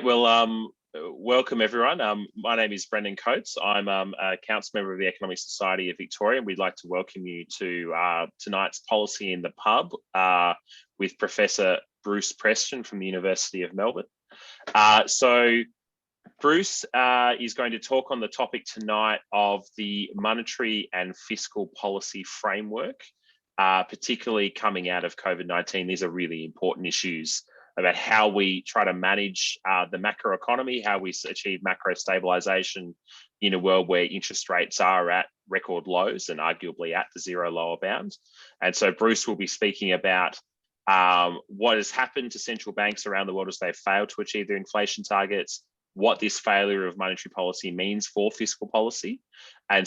Well, welcome everyone. My name is Brendan Coates. I'm a council member of the Economic Society of Victoria, and we'd like to welcome you to tonight's Policy in the Pub with Professor Bruce Preston from the University of Melbourne. So Bruce is going to talk on the topic tonight of the monetary and fiscal policy framework, particularly coming out of COVID-19. These are really important issues about how we try to manage the macroeconomy, how we achieve macro stabilization in a world where interest rates are at record lows and arguably at the zero lower bound. And so Bruce will be speaking about what has happened to central banks around the world as they've failed to achieve their inflation targets, what this failure of monetary policy means for fiscal policy, and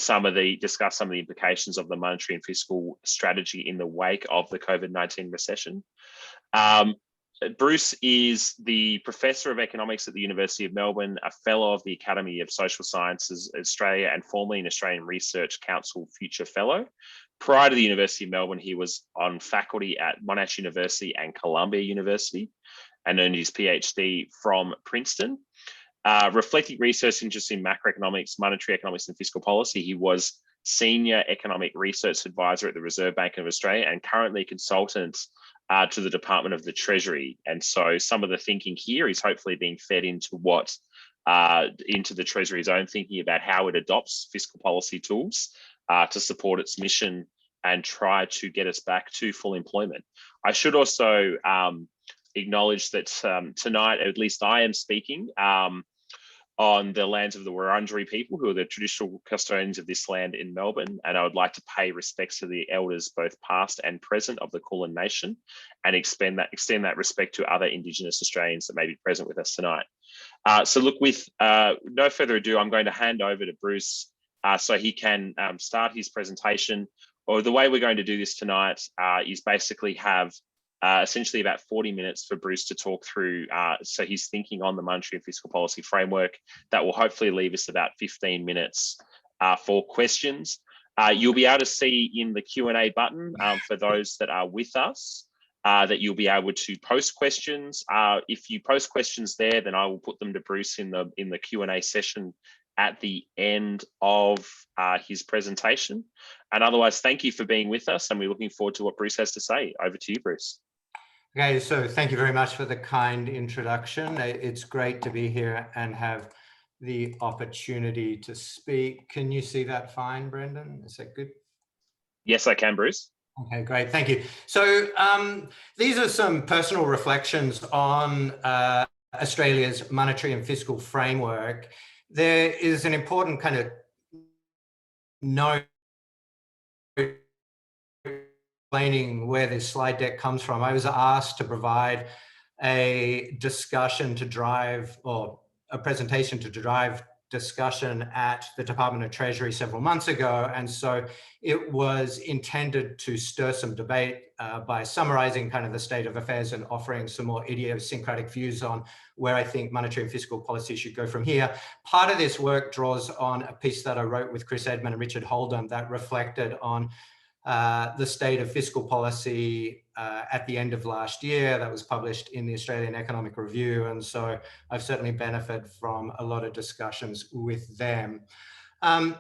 discuss some of the implications of the monetary and fiscal strategy in the wake of the COVID-19 recession. Bruce is the Professor of Economics at the University of Melbourne, a Fellow of the Academy of Social Sciences Australia, and formerly an Australian Research Council Future Fellow. Prior to the University of Melbourne, he was on faculty at Monash University and Columbia University and earned his PhD from Princeton. Reflecting research interests in macroeconomics, monetary economics, and fiscal policy, he was Senior Economic Research Advisor at the Reserve Bank of Australia and currently consultant to the Department of the Treasury. And so some of the thinking here is hopefully being fed into into the Treasury's own thinking about how it adopts fiscal policy tools to support its mission and try to get us back to full employment. I should also acknowledge that tonight, at least I am speaking on the lands of the Wurundjeri people, who are the traditional custodians of this land in Melbourne. And I would like to pay respects to the elders, both past and present, of the Kulin Nation, and extend that respect to other Indigenous Australians that may be present with us tonight. So look, with no further ado, I'm going to hand over to Bruce so he can start his presentation. Or the way we're going to do this tonight is basically have essentially about 40 minutes for Bruce to talk through so he's thinking on the monetary and fiscal policy framework. That will hopefully leave us about 15 minutes for questions. You'll be able to see in the Q&A button for those that are with us that you'll be able to post questions. If you post questions there, then I will put them to Bruce in the Q&A session at the end of his presentation. And otherwise, thank you for being with us, and we're looking forward to what Bruce has to say. Over to you, Bruce. Okay, so thank you very much for the kind introduction. It's great to be here and have the opportunity to speak. Can you see that fine, Brendan? Is that good? Yes, I can, Bruce. Okay, great, thank you. So these are some personal reflections on Australia's monetary and fiscal framework. There is an important kind of note explaining where this slide deck comes from. I was asked to provide a discussion to drive, or a presentation to drive discussion at the Department of Treasury several months ago. And so it was intended to stir some debate by summarizing kind of the state of affairs and offering some more idiosyncratic views on where I think monetary and fiscal policy should go from here. Part of this work draws on a piece that I wrote with Chris Edman and Richard Holden that reflected on the state of fiscal policy at the end of last year. That was published in the Australian Economic Review. And so I've certainly benefited from a lot of discussions with them.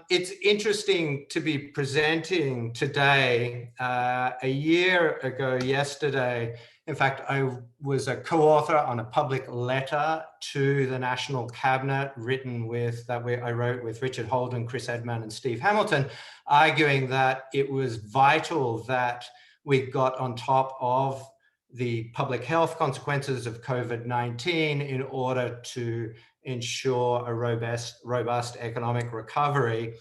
It's interesting to be presenting today. A year ago yesterday, in fact, I was a co-author on a public letter to the National Cabinet I wrote with Richard Holden, Chris Edman and Steve Hamilton, arguing that it was vital that we got on top of the public health consequences of COVID-19 in order to ensure a robust economic recovery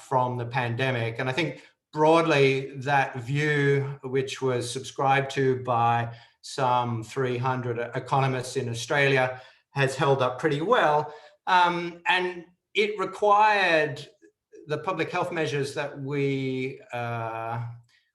from the pandemic. And I think broadly that view, which was subscribed to by some 300 economists in Australia, has held up pretty well. And it required the public health measures that we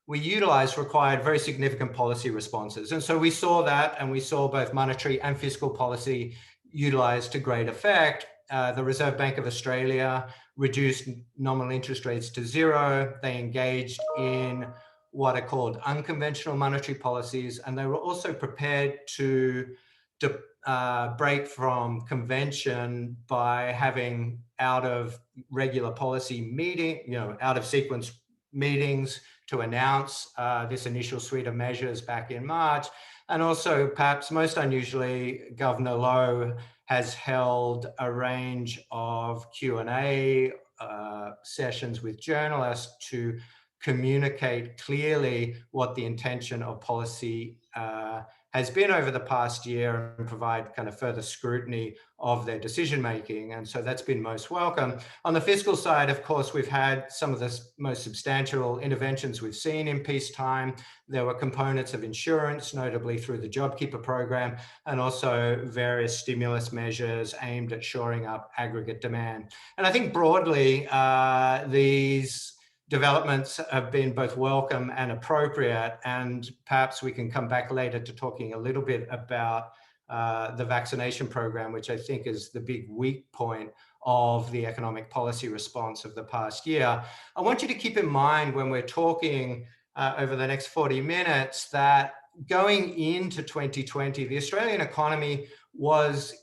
utilized required very significant policy responses. And so we saw that, and we saw both monetary and fiscal policy utilized to great effect. The Reserve Bank of Australia reduced nominal interest rates to zero. They engaged in what are called unconventional monetary policies, and they were also prepared to break from convention by having out of regular policy meeting, out of sequence meetings to announce this initial suite of measures back in March. And also, perhaps most unusually, Governor Lowe has held a range of Q&A sessions with journalists to communicate clearly what the intention of policy has been over the past year and provide kind of further scrutiny of their decision making. And so that's been most welcome. On the fiscal side, of course, we've had some of the most substantial interventions we've seen in peacetime. There were components of insurance, notably through the JobKeeper program, and also various stimulus measures aimed at shoring up aggregate demand. And I think broadly, these developments have been both welcome and appropriate, and perhaps we can come back later to talking a little bit about the vaccination program, which I think is the big weak point of the economic policy response of the past year. I want you to keep in mind when we're talking over the next 40 minutes that going into 2020, the Australian economy was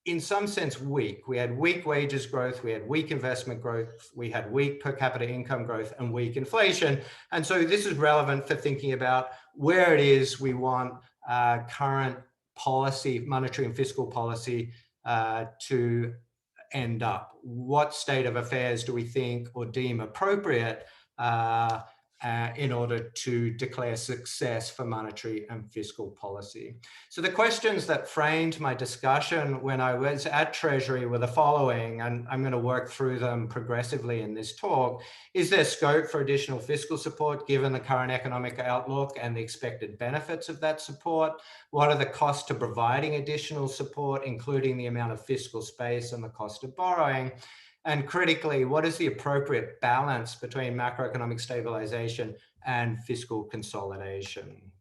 in some sense weak. We had weak wages growth, we had weak investment growth, we had weak per capita income growth and weak inflation. And so this is relevant for thinking about where it is we want current policy, monetary and fiscal policy to end up. What state of affairs do we think or deem appropriate in order to declare success for monetary and fiscal policy? So the questions that framed my discussion when I was at Treasury were the following, and I'm going to work through them progressively in this talk. Is there scope for additional fiscal support given the current economic outlook and the expected benefits of that support? What are the costs to providing additional support, including the amount of fiscal space and the cost of borrowing? And critically, what is the appropriate balance between macroeconomic stabilization and fiscal consolidation?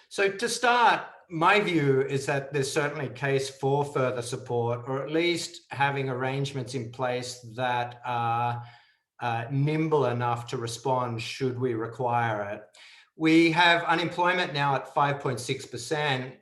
So to start, my view is that there's certainly a case for further support, or at least having arrangements in place that are nimble enough to respond should we require it. We have unemployment now at 5.6%,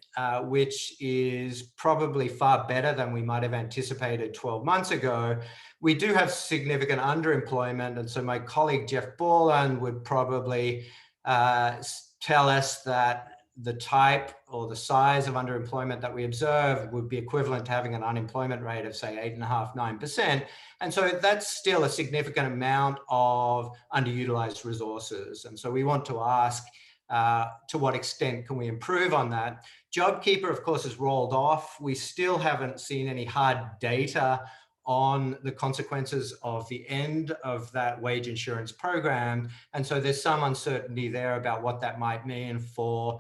which is probably far better than we might have anticipated 12 months ago. We do have significant underemployment, and so my colleague Jeff Borland would probably tell us that the type or the size of underemployment that we observe would be equivalent to having an unemployment rate of, say, 8.5%, 9%. And so that's still a significant amount of underutilized resources. And so we want to ask, to what extent can we improve on that? JobKeeper, of course, has rolled off. We still haven't seen any hard data on the consequences of the end of that wage insurance program. And so there's some uncertainty there about what that might mean for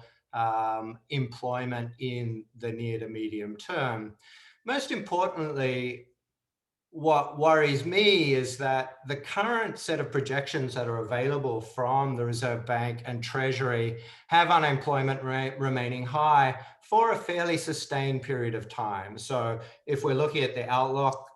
employment in the near to medium term. Most importantly, what worries me is that the current set of projections that are available from the Reserve Bank and Treasury have unemployment rate remaining high for a fairly sustained period of time. So if we're looking at the outlook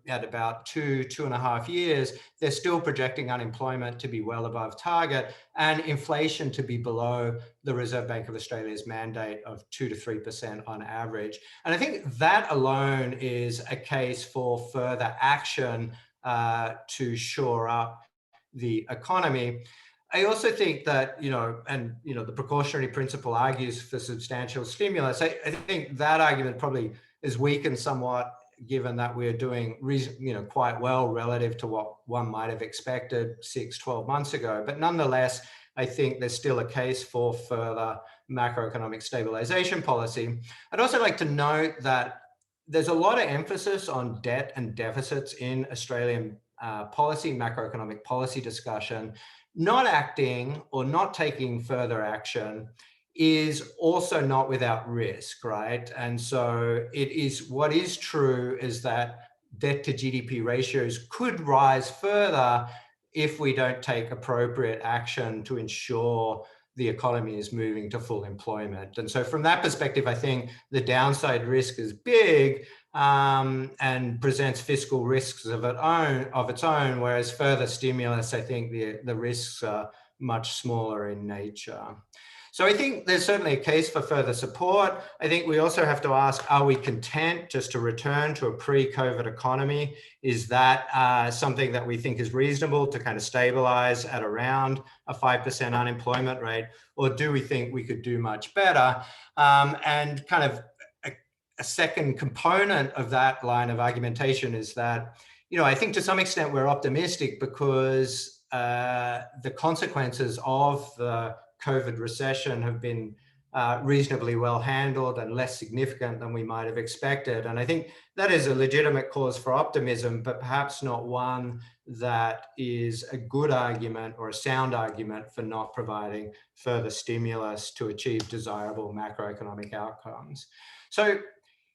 at about 2.5 years, they're still projecting unemployment to be well above target and inflation to be below the Reserve Bank of Australia's mandate of 2 to 3% on average. And I think that alone is a case for further action to shore up the economy. I also think that, the precautionary principle argues for substantial stimulus. I think that argument probably is weakened somewhat given that we're doing quite well relative to what one might have expected 6-12 months ago. But nonetheless, I think there's still a case for further macroeconomic stabilization policy. I'd also like to note that there's a lot of emphasis on debt and deficits in Australian policy, macroeconomic policy discussion. Not acting or not taking further action is also not without risk, right? And so what is true is that debt to GDP ratios could rise further if we don't take appropriate action to ensure the economy is moving to full employment. And so from that perspective, I think the downside risk is big and presents fiscal risks of its own, whereas further stimulus, I think the risks are much smaller in nature. So I think there's certainly a case for further support. I think we also have to ask, are we content just to return to a pre-COVID economy? Is that something that we think is reasonable to kind of stabilize at around a 5% unemployment rate? Or do we think we could do much better? And kind of a second component of that line of argumentation is that, I think to some extent we're optimistic because the consequences of the COVID recession have been reasonably well handled and less significant than we might have expected. And I think that is a legitimate cause for optimism, but perhaps not one that is a good argument or a sound argument for not providing further stimulus to achieve desirable macroeconomic outcomes. So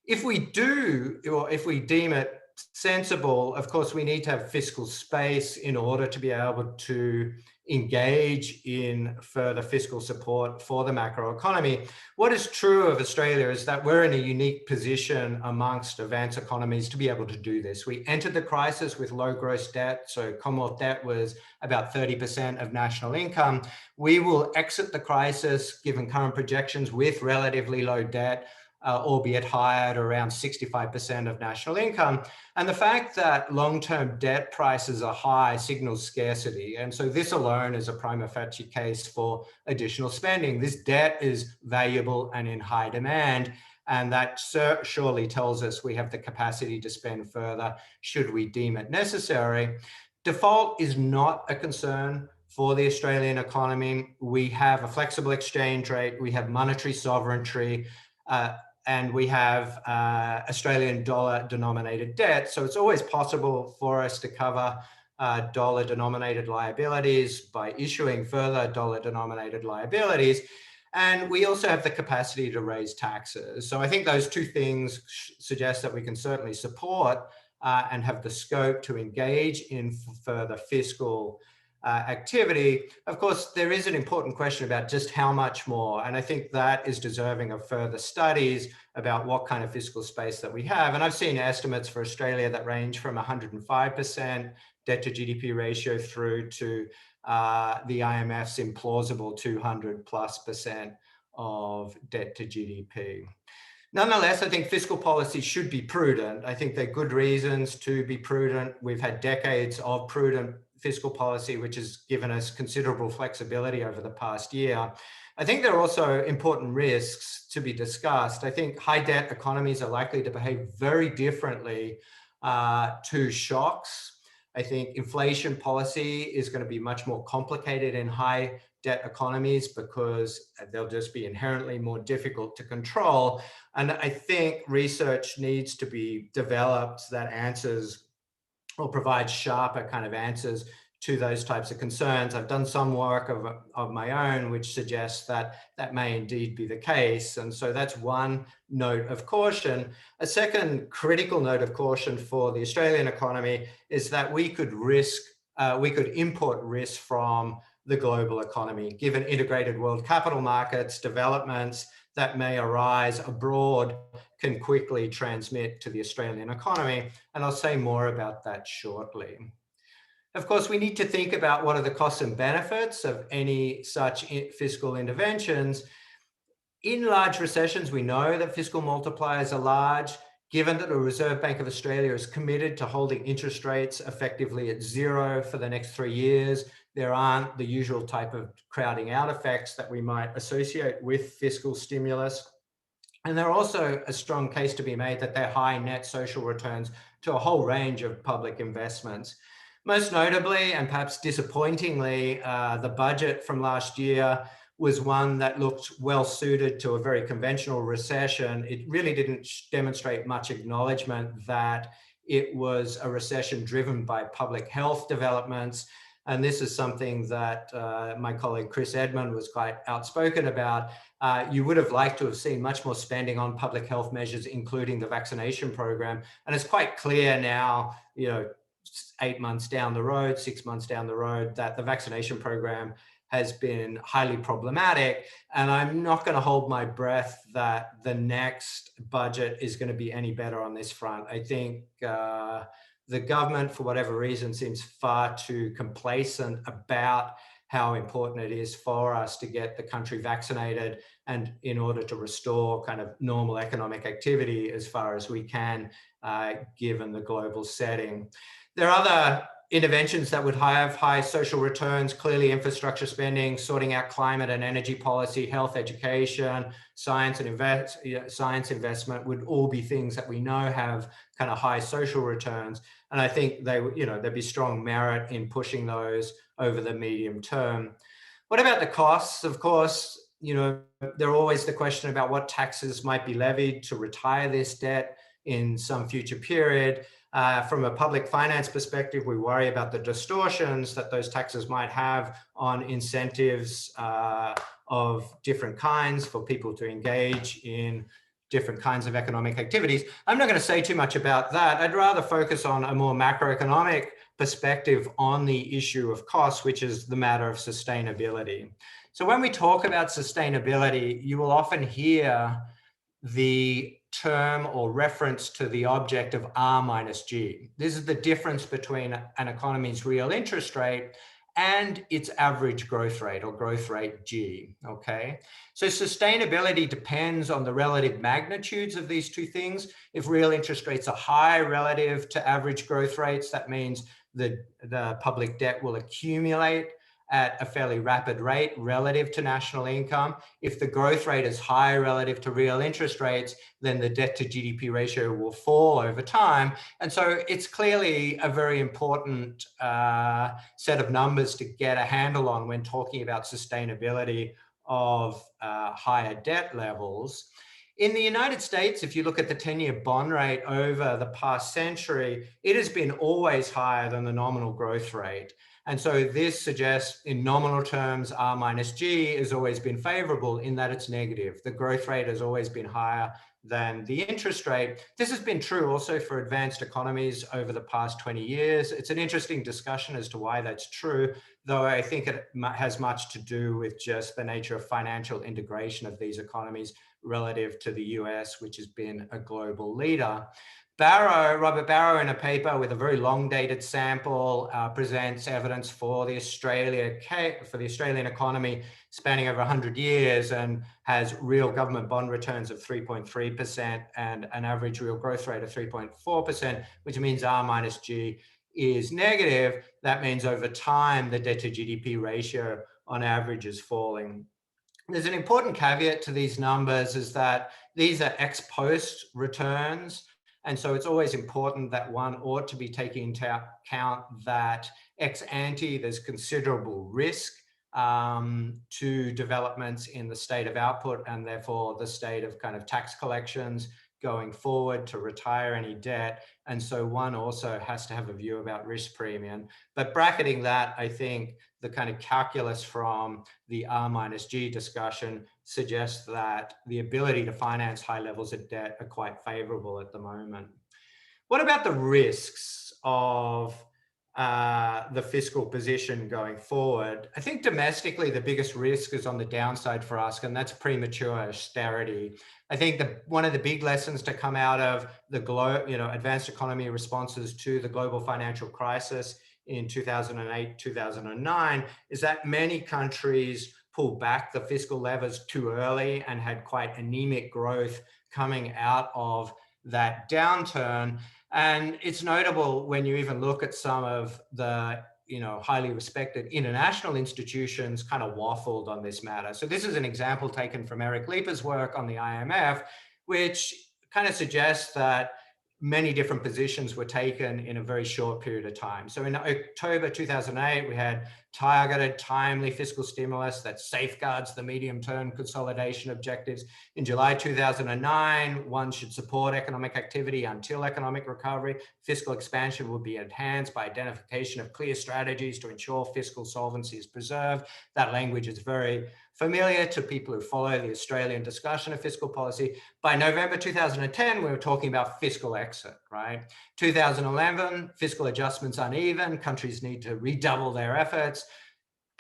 if we do, or if we deem it sensible, of course, we need to have fiscal space in order to be able to engage in further fiscal support for the macroeconomy. What is true of Australia is that we're in a unique position amongst advanced economies to be able to do this. We entered the crisis with low gross debt, so Commonwealth debt was about 30% of national income. We will exit the crisis, given current projections, with relatively low debt, albeit higher at around 65% of national income. And the fact that long-term debt prices are high signals scarcity. And so this alone is a prima facie case for additional spending. This debt is valuable and in high demand. And that surely tells us we have the capacity to spend further should we deem it necessary. Default is not a concern for the Australian economy. We have a flexible exchange rate, we have monetary sovereignty, and we have Australian dollar denominated debt. So it's always possible for us to cover dollar denominated liabilities by issuing further dollar denominated liabilities. And we also have the capacity to raise taxes. So I think those two things suggest that we can certainly support and have the scope to engage in further fiscal activity. Of course, there is an important question about just how much more. And I think that is deserving of further studies about what kind of fiscal space that we have. And I've seen estimates for Australia that range from 105% debt to GDP ratio through to the IMF's implausible 200+% of debt to GDP. Nonetheless, I think fiscal policy should be prudent. I think there are good reasons to be prudent. We've had decades of prudent fiscal policy, which has given us considerable flexibility over the past year. I think there are also important risks to be discussed. I think high debt economies are likely to behave very differently to shocks. I think inflation policy is going to be much more complicated in high debt economies because they'll just be inherently more difficult to control. And I think research needs to be developed that answers or provide sharper kind of answers to those types of concerns. I've done some work of my own, which suggests that that may indeed be the case. And so that's one note of caution. A second critical note of caution for the Australian economy is that we could import risk from the global economy, given integrated world capital markets, developments that may arise abroad can quickly transmit to the Australian economy. And I'll say more about that shortly. Of course, we need to think about what are the costs and benefits of any such fiscal interventions. In large recessions, we know that fiscal multipliers are large. Given that the Reserve Bank of Australia is committed to holding interest rates effectively at zero for the next 3 years, there aren't the usual type of crowding out effects that we might associate with fiscal stimulus. And there are also a strong case to be made that they're high net social returns to a whole range of public investments. Most notably, and perhaps disappointingly, the budget from last year was one that looked well suited to a very conventional recession. It really didn't demonstrate much acknowledgement that it was a recession driven by public health developments. And this is something that my colleague Chris Edmund was quite outspoken about. You would have liked to have seen much more spending on public health measures, including the vaccination program. And it's quite clear now, 8 months down the road, 6 months down the road, that the vaccination program has been highly problematic. And I'm not going to hold my breath that the next budget is going to be any better on this front. I think the government, for whatever reason, seems far too complacent about how important it is for us to get the country vaccinated, and in order to restore kind of normal economic activity as far as we can, given the global setting. There are other interventions that would have high social returns. Clearly, infrastructure spending, sorting out climate and energy policy, health, education, science investment would all be things that we know have kind of high social returns. And I think there'd be strong merit in pushing those over the medium term. What about the costs? Of course, there's always the question about what taxes might be levied to retire this debt in some future period. From a public finance perspective, we worry about the distortions that those taxes might have on incentives of different kinds for people to engage in different kinds of economic activities. I'm not going to say too much about that. I'd rather focus on a more macroeconomic perspective on the issue of costs, which is the matter of sustainability. So when we talk about sustainability, you will often hear the term or reference to the object of R minus G. This is the difference between an economy's real interest rate and its average growth rate, or growth rate G, okay? So sustainability depends on the relative magnitudes of these two things. If real interest rates are high relative to average growth rates, that means the public debt will accumulate at a fairly rapid rate relative to national income. If the growth rate is high relative to real interest rates, then the debt to GDP ratio will fall over time. And so it's clearly a very important set of numbers to get a handle on when talking about sustainability of higher debt levels. In the United States, if you look at the 10-year bond rate over the past century, it has been always higher than the nominal growth rate. And so this suggests, in nominal terms, R minus G has always been favorable in that it's negative. The growth rate has always been higher than the interest rate. This has been true also for advanced economies over the past 20 years. It's an interesting discussion as to why that's true, though I think it has much to do with just the nature of financial integration of these economies relative to the US, which has been a global leader. Robert Barrow, in a paper with a very long-dated sample, presents evidence for the Australian economy spanning over 100 years, and has real government bond returns of 3.3% and an average real growth rate of 3.4%, which means R minus G is negative. That means over time, the debt to GDP ratio on average is falling. There's an important caveat to these numbers, is that these are ex post returns. And so it's always important that one ought to be taking into account that ex ante, there's considerable risk to developments in the state of output, and therefore the state of kind of tax collections going forward to retire any debt. And so one also has to have a view about risk premium. But bracketing that, I think the kind of calculus from the R minus G discussion suggests that the ability to finance high levels of debt are quite favorable at the moment. What about the risks of the fiscal position going forward? I think domestically, the biggest risk is on the downside for us, and that's premature austerity. I think one of the big lessons to come out of the advanced economy responses to the global financial crisis in 2008, 2009, is that many countries pulled back the fiscal levers too early and had quite anemic growth coming out of that downturn. And it's notable when you even look at some of the highly respected international institutions kind of waffled on this matter. So this is an example taken from Eric Lieber's work on the IMF, which kind of suggests that many different positions were taken in a very short period of time. So in October 2008, we had targeted, timely fiscal stimulus that safeguards the medium-term consolidation objectives. In July 2009, one should support economic activity until economic recovery. Fiscal expansion will be enhanced by identification of clear strategies to ensure fiscal solvency is preserved. That language is very familiar to people who follow the Australian discussion of fiscal policy. By November 2010, we were talking about fiscal exit, right? 2011, fiscal adjustments uneven, countries need to redouble their efforts.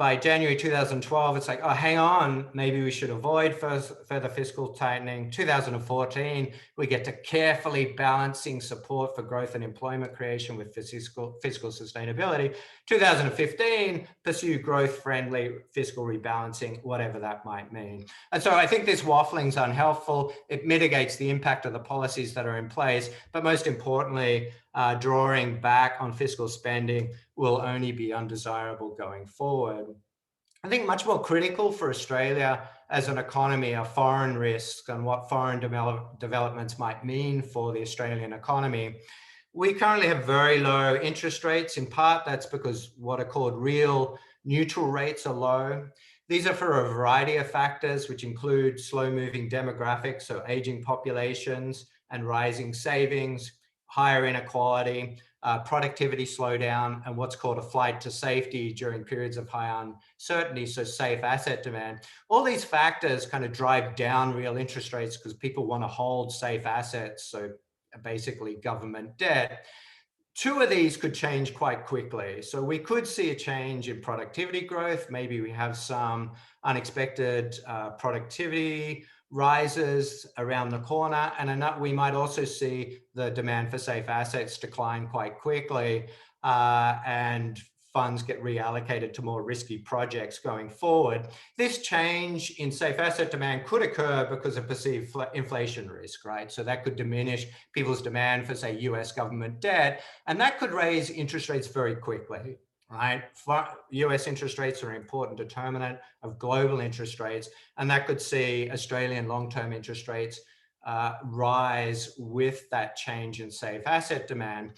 by January 2012, it's like, oh, hang on, maybe we should avoid further fiscal tightening. 2014, we get to carefully balancing support for growth and employment creation with fiscal sustainability. 2015, pursue growth-friendly fiscal rebalancing, whatever that might mean. And so I think this waffling is unhelpful. It mitigates the impact of the policies that are in place, but most importantly, drawing back on fiscal spending will only be undesirable going forward. I think much more critical for Australia as an economy are foreign risks and what foreign developments might mean for the Australian economy. We currently have very low interest rates. In part, that's because what are called real neutral rates are low. These are for a variety of factors, which include slow-moving demographics, so aging populations and rising savings, higher inequality, productivity slowdown, and what's called a flight to safety during periods of high uncertainty, so safe asset demand. All these factors kind of drive down real interest rates because people want to hold safe assets, so basically government debt. Two of these could change quite quickly. So we could see a change in productivity growth. Maybe we have some unexpected productivity rises around the corner. And we might also see the demand for safe assets decline quite quickly and funds get reallocated to more risky projects going forward. This change in safe asset demand could occur because of perceived inflation risk, right? So that could diminish people's demand for, say, US government debt, and that could raise interest rates very quickly, right? US interest rates are an important determinant of global interest rates, and that could see Australian long-term interest rates rise with that change in safe asset demand.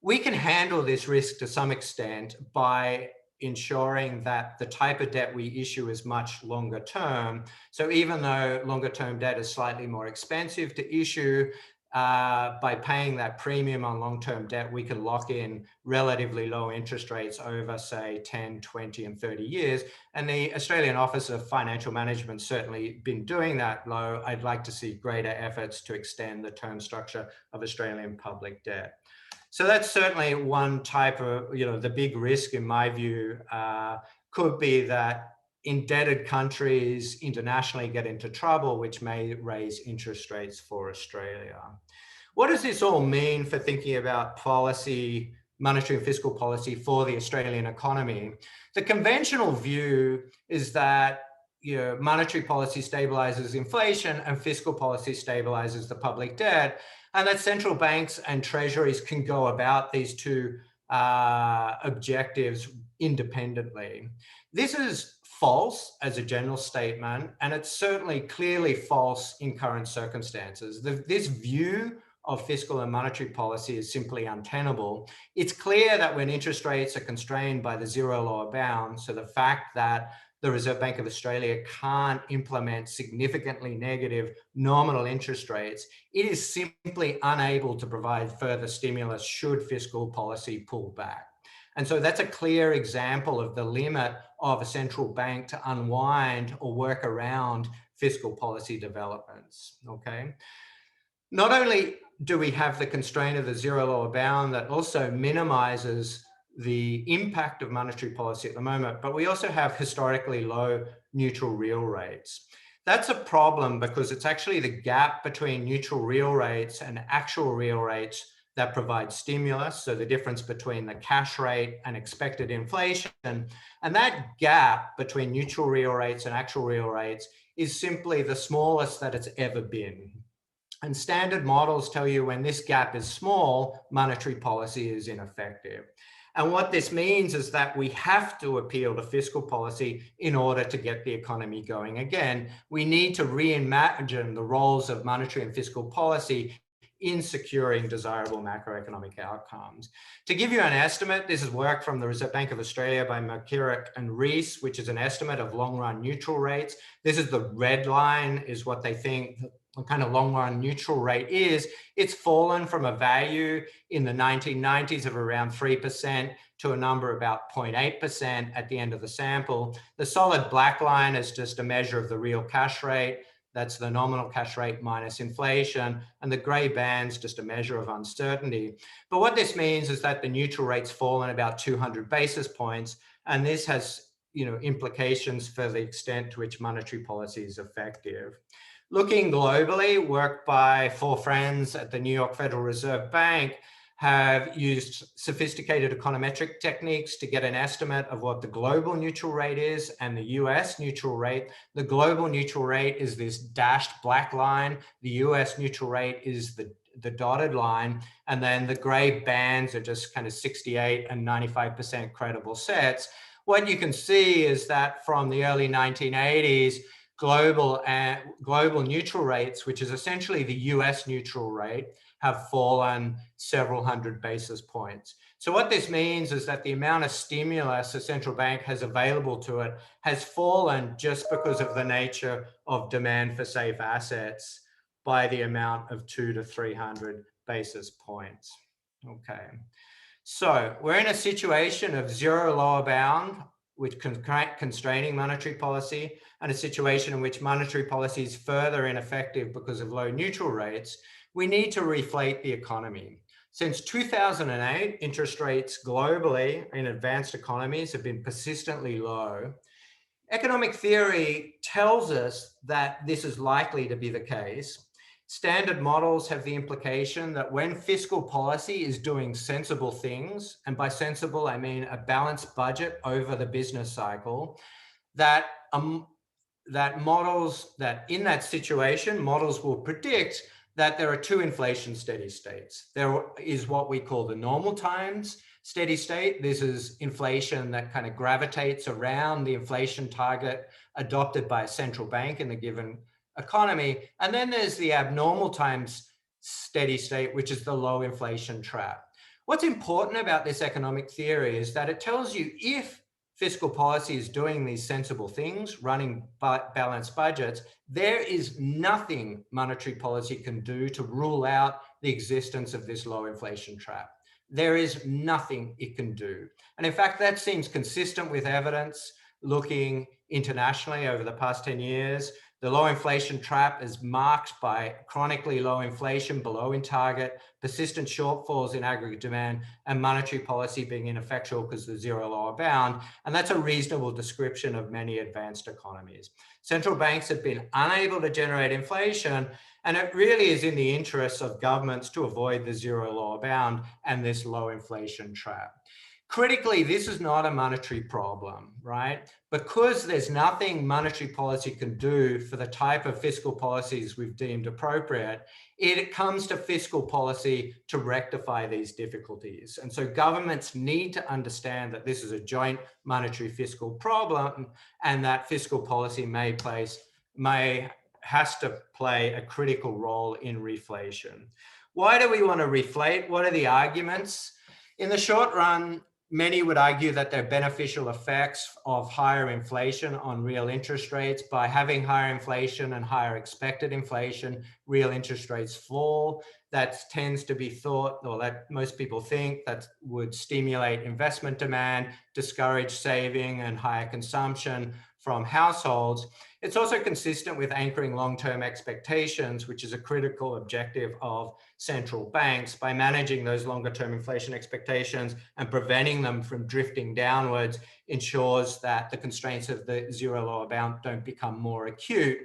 We can handle this risk to some extent by ensuring that the type of debt we issue is much longer term. So even though longer term debt is slightly more expensive to issue, by paying that premium on long-term debt, we can lock in relatively low interest rates over, say, 10, 20, and 30 years. And the Australian Office of Financial Management certainly been doing that, though I'd like to see greater efforts to extend the term structure of Australian public debt. So that's certainly one type of, the big risk in my view could be that indebted countries internationally get into trouble, which may raise interest rates for Australia. What does this all mean for thinking about policy, monetary and fiscal policy for the Australian economy? The conventional view is that monetary policy stabilizes inflation and fiscal policy stabilizes the public debt, and that central banks and treasuries can go about these two objectives independently. This is false as a general statement, and it's certainly clearly false in current circumstances. This view of fiscal and monetary policy is simply untenable. It's clear that when interest rates are constrained by the zero lower bound, so the fact that the Reserve Bank of Australia can't implement significantly negative nominal interest rates, it is simply unable to provide further stimulus should fiscal policy pull back. And so that's a clear example of the limit of a central bank to unwind or work around fiscal policy developments, okay? Not only do we have the constraint of the zero lower bound that also minimizes the impact of monetary policy at the moment, but we also have historically low neutral real rates. That's a problem because it's actually the gap between neutral real rates and actual real rates that provides stimulus, so the difference between the cash rate and expected inflation. And that gap between neutral real rates and actual real rates is simply the smallest that it's ever been. And standard models tell you when this gap is small, monetary policy is ineffective. And what this means is that we have to appeal to fiscal policy in order to get the economy going again. We need to reimagine the roles of monetary and fiscal policy in securing desirable macroeconomic outcomes. To give you an estimate, this is work from the Reserve Bank of Australia by McKirrick and Rees, which is an estimate of long-run neutral rates. This is the red line, is what they think the kind of long-run neutral rate is. It's fallen from a value in the 1990s of around 3% to a number about 0.8% at the end of the sample. The solid black line is just a measure of the real cash rate. That's the nominal cash rate minus inflation, and the gray band's just a measure of uncertainty. But what this means is that the neutral rate's fallen about 200 basis points, and this has implications for the extent to which monetary policy is effective. Looking globally, work by 4 friends at the New York Federal Reserve Bank have used sophisticated econometric techniques to get an estimate of what the global neutral rate is and the US neutral rate. The global neutral rate is this dashed black line. The US neutral rate is the dotted line. And then the gray bands are just kind of 68 and 95% credible sets. What you can see is that from the early 1980s, global neutral rates, which is essentially the US neutral rate, have fallen several hundred basis points. So what this means is that the amount of stimulus a central bank has available to it has fallen just because of the nature of demand for safe assets by the amount of 200 to 300 basis points. Okay. So we're in a situation of zero lower bound with constraining monetary policy, and a situation in which monetary policy is further ineffective because of low neutral rates. We need to reflate the economy. Since 2008, interest rates globally in advanced economies have been persistently low. Economic theory tells us that this is likely to be the case. Standard models have the implication that when fiscal policy is doing sensible things, and by sensible, I mean a balanced budget over the business cycle, that in that situation, models will predict that there are 2 inflation steady states. There is what we call the normal times steady state. This is inflation that kind of gravitates around the inflation target adopted by a central bank in the given economy. And then there's the abnormal times steady state, which is the low inflation trap. What's important about this economic theory is that it tells you if fiscal policy is doing these sensible things, running balanced budgets, there is nothing monetary policy can do to rule out the existence of this low inflation trap. There is nothing it can do. And in fact, that seems consistent with evidence looking internationally over the past 10 years. The low inflation trap is marked by chronically low inflation below in target, persistent shortfalls in aggregate demand, and monetary policy being ineffectual because of the zero lower bound. And that's a reasonable description of many advanced economies. Central banks have been unable to generate inflation, and it really is in the interests of governments to avoid the zero lower bound and this low inflation trap. Critically, this is not a monetary problem, right? Because there's nothing monetary policy can do for the type of fiscal policies we've deemed appropriate, it comes to fiscal policy to rectify these difficulties. And so governments need to understand that this is a joint monetary fiscal problem, and that fiscal policy has to play a critical role in reflation. Why do we want to reflate? What are the arguments? In the short run, many would argue that there are beneficial effects of higher inflation on real interest rates. By having higher inflation and higher expected inflation, real interest rates fall. That tends to be thought, or that most people think, that would stimulate investment demand, discourage saving and higher consumption from households. It's also consistent with anchoring long-term expectations, which is a critical objective of central banks. By managing those longer-term inflation expectations and preventing them from drifting downwards, ensures that the constraints of the zero lower bound don't become more acute.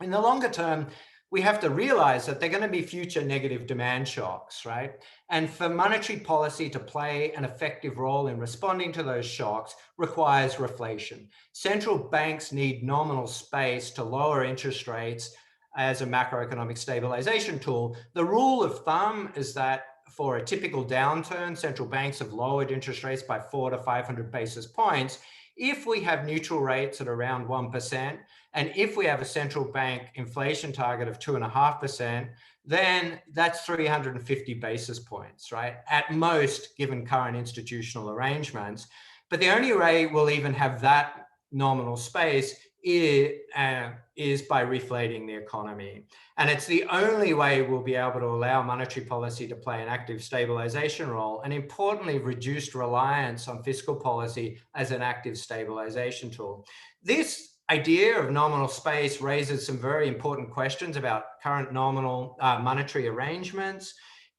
In the longer term, we have to realize that there are going to be future negative demand shocks, right? And for monetary policy to play an effective role in responding to those shocks requires reflation. Central banks need nominal space to lower interest rates as a macroeconomic stabilization tool. The rule of thumb is that for a typical downturn, central banks have lowered interest rates by 400 to 500 basis points. If we have neutral rates at around 1%, and if we have a central bank inflation target of 2.5%, then that's 350 basis points, right? At most, given current institutional arrangements. But the only way we'll even have that nominal space is by reflating the economy. And it's the only way we'll be able to allow monetary policy to play an active stabilization role, and importantly, reduced reliance on fiscal policy as an active stabilization tool. This idea of nominal space raises some very important questions about current nominal monetary arrangements.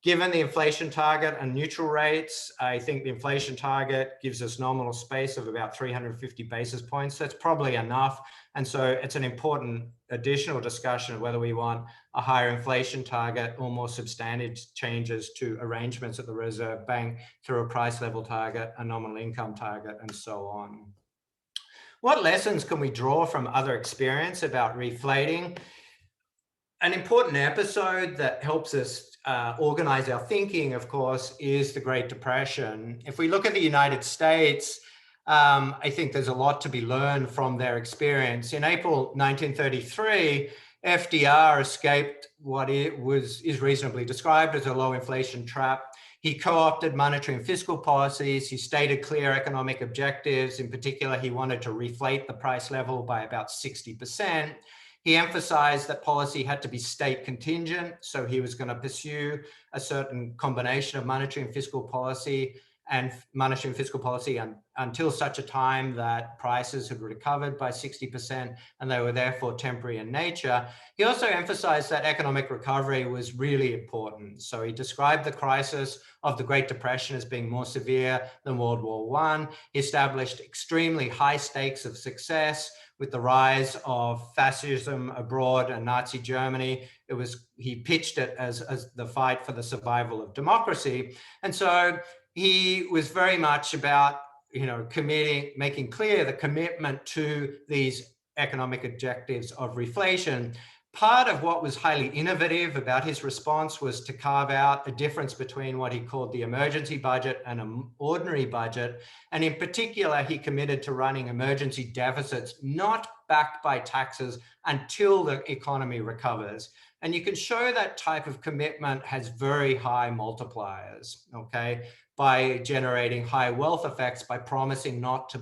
Given the inflation target and neutral rates, I think the inflation target gives us nominal space of about 350 basis points. That's probably enough. And so it's an important additional discussion of whether we want a higher inflation target or more substantive changes to arrangements at the Reserve Bank through a price level target, a nominal income target, and so on. What lessons can we draw from other experience about reflating? An important episode that helps us organize our thinking, of course, is the Great Depression. If we look at the United States, I think there's a lot to be learned from their experience. In April 1933, FDR escaped what is reasonably described as a low inflation trap. He co-opted monetary and fiscal policies. He stated clear economic objectives. In particular, he wanted to reflate the price level by about 60%. He emphasized that policy had to be state contingent, so he was going to pursue a certain combination of monetary and fiscal policy until such a time that prices had recovered by 60% and they were therefore temporary in nature. He also emphasized that economic recovery was really important. So he described the crisis of the Great Depression as being more severe than World War I. He established extremely high stakes of success. With the rise of fascism abroad and Nazi Germany, he pitched it as the fight for the survival of democracy. And so he was very much about, making clear the commitment to these economic objectives of reflation. Part of what was highly innovative about his response was to carve out a difference between what he called the emergency budget and an ordinary budget. And in particular, he committed to running emergency deficits not backed by taxes until the economy recovers. And you can show that type of commitment has very high multipliers, okay, by generating high wealth effects, by promising not to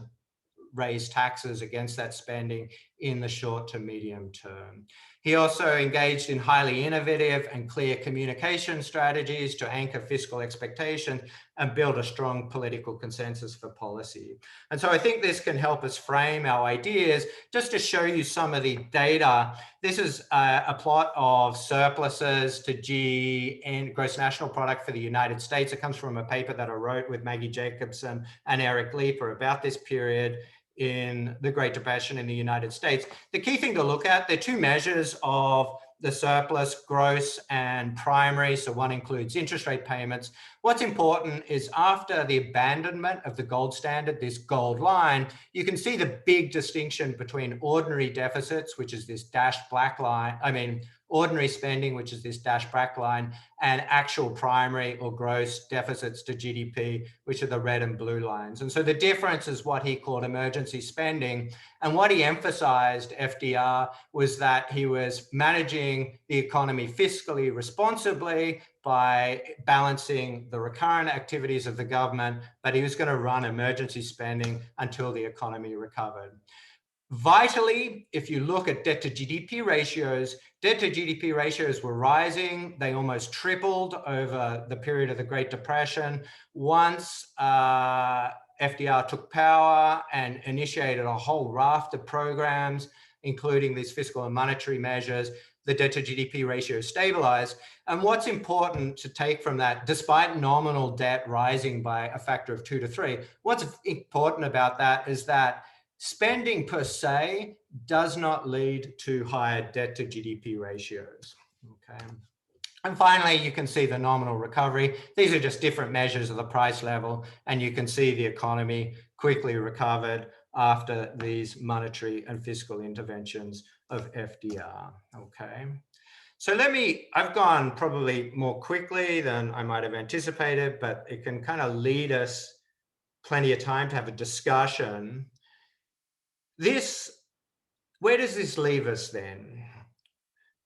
raise taxes against that spending in the short to medium term. He also engaged in highly innovative and clear communication strategies to anchor fiscal expectations and build a strong political consensus for policy. And so I think this can help us frame our ideas. Just to show you some of the data, this is a plot of surpluses to GNP, gross national product for the United States. It comes from a paper that I wrote with Maggie Jacobson and Eric Leeper about this period in the Great Depression in the United States. The key thing to look at, there are two measures of the surplus, gross and primary. So one includes interest rate payments. What's important is after the abandonment of the gold standard, this gold line, you can see the big distinction between ordinary deficits, which is this dashed black line, ordinary spending, which is this dashed black line, and actual primary or gross deficits to GDP, which are the red and blue lines. And so the difference is what he called emergency spending. And what he emphasized, FDR, was that he was managing the economy fiscally responsibly by balancing the recurrent activities of the government, but he was going to run emergency spending until the economy recovered. Vitally, if you look at debt to GDP ratios were rising. They almost tripled over the period of the Great Depression. Once FDR took power and initiated a whole raft of programs, including these fiscal and monetary measures, the debt to GDP ratio stabilized. And what's important to take from that, despite nominal debt rising by a factor of 2 to 3, what's important about that is that spending per se does not lead to higher debt to GDP ratios, okay? And finally, you can see the nominal recovery. These are just different measures of the price level, and you can see the economy quickly recovered after these monetary and fiscal interventions of FDR, okay? So I've gone probably more quickly than I might have anticipated, but it can kind of lead us plenty of time to have a discussion. Where does this leave us then?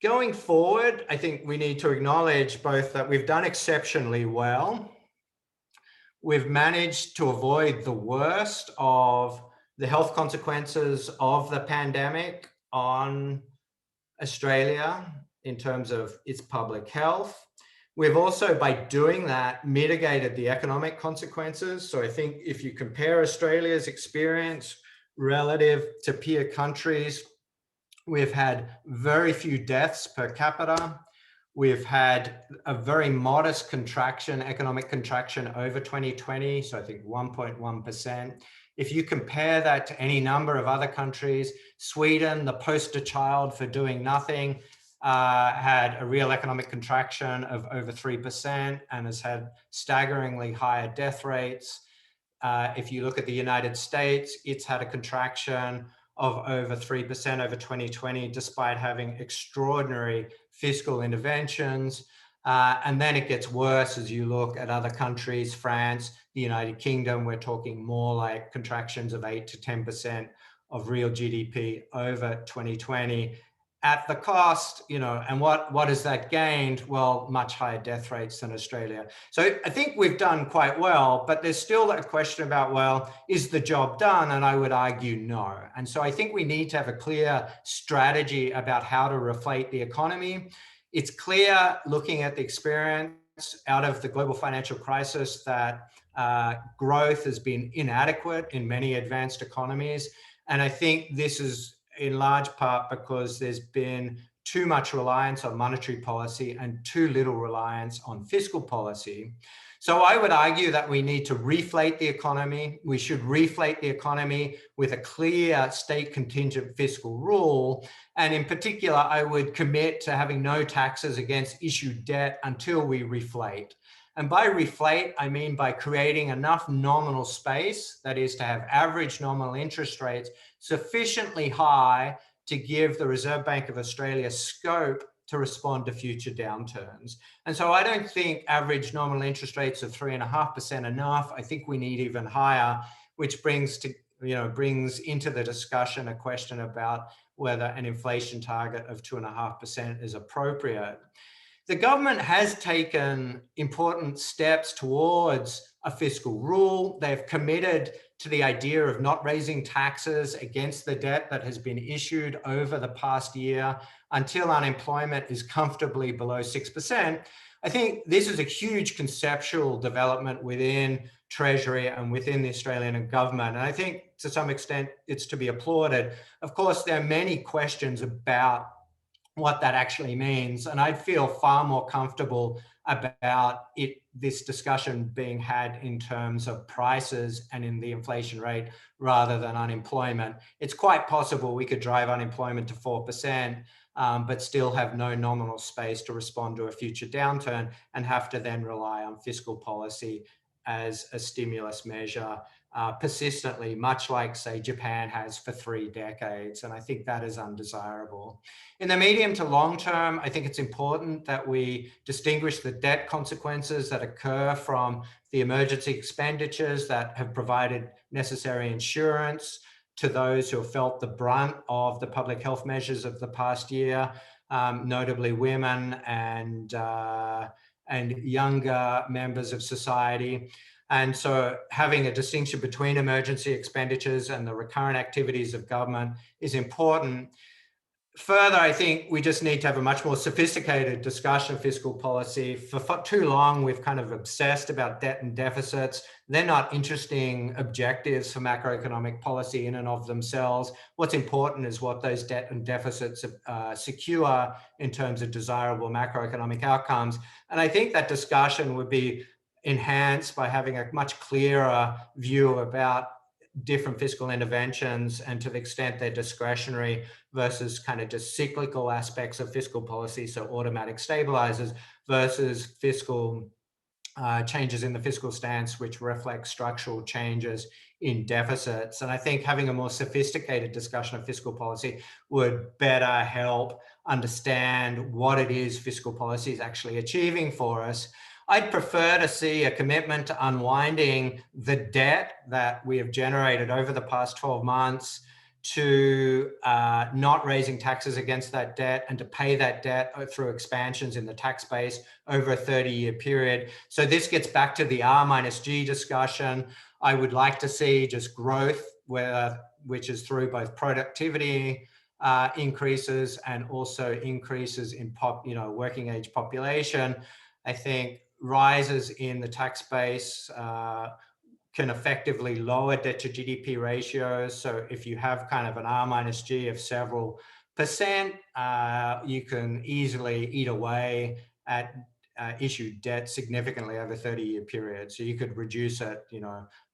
Going forward, I think we need to acknowledge both that we've done exceptionally well. We've managed to avoid the worst of the health consequences of the pandemic on Australia in terms of its public health. We've also, by doing that, mitigated the economic consequences. So I think if you compare Australia's experience relative to peer countries, we've had very few deaths per capita. We've had a very modest contraction, economic contraction over 2020, so I think 1.1%. If you compare that to any number of other countries, Sweden, the poster child for doing nothing, had a real economic contraction of over 3% and has had staggeringly higher death rates. If you look at the United States, it's had a contraction of over 3% over 2020, despite having extraordinary fiscal interventions. And then it gets worse as you look at other countries, France, the United Kingdom, we're talking more like contractions of 8 to 10% of real GDP over 2020 at the cost, and what has that gained? Well, much higher death rates than Australia. So I think we've done quite well, but there's still a question about, well, is the job done? And I would argue no. And so I think we need to have a clear strategy about how to reflate the economy. It's clear, looking at the experience out of the global financial crisis, that growth has been inadequate in many advanced economies. And I think this is in large part because there's been too much reliance on monetary policy and too little reliance on fiscal policy. So I would argue that we need to reflate the economy. We should reflate the economy with a clear state contingent fiscal rule. And in particular, I would commit to having no taxes against issued debt until we reflate. And by reflate, I mean by creating enough nominal space, that is to have average nominal interest rates sufficiently high to give the Reserve Bank of Australia scope to respond to future downturns. And so I don't think average nominal interest rates of 3.5% enough. I think we need even higher, which brings into the discussion a question about whether an inflation target of 2.5% is appropriate. The government has taken important steps towards a fiscal rule. They've committed to the idea of not raising taxes against the debt that has been issued over the past year until unemployment is comfortably below 6%. I think this is a huge conceptual development within Treasury and within the Australian government. And I think to some extent it's to be applauded. Of course, there are many questions about what that actually means. And I'd feel far more comfortable about this discussion being had in terms of prices and in the inflation rate rather than unemployment. It's quite possible we could drive unemployment to 4%, but still have no nominal space to respond to a future downturn and have to then rely on fiscal policy as a stimulus measure persistently, much like, say, Japan has for 3 decades. And I think that is undesirable. In the medium to long term, I think it's important that we distinguish the debt consequences that occur from the emergency expenditures that have provided necessary insurance to those who have felt the brunt of the public health measures of the past year, notably women and younger members of society. And so having a distinction between emergency expenditures and the recurrent activities of government is important. Further, I think we just need to have a much more sophisticated discussion of fiscal policy. For too long, we've kind of obsessed about debt and deficits. They're not interesting objectives for macroeconomic policy in and of themselves. What's important is what those debt and deficits secure in terms of desirable macroeconomic outcomes. And I think that discussion would be enhanced by having a much clearer view about different fiscal interventions and to the extent they're discretionary versus kind of just cyclical aspects of fiscal policy, so automatic stabilizers, versus fiscal changes in the fiscal stance which reflect structural changes in deficits. And I think having a more sophisticated discussion of fiscal policy would better help understand what it is fiscal policy is actually achieving for us. I'd prefer to see a commitment to unwinding the debt that we have generated over the past 12 months, to not raising taxes against that debt and to pay that debt through expansions in the tax base over a 30-year period. So this gets back to the R minus G discussion. I would like to see just growth, which is through both productivity increases and also increases in working age population. I think rises in the tax base can effectively lower debt to GDP ratios. So if you have kind of an R minus G of several you can easily eat away at issued debt significantly over 30-year period. So you could reduce it,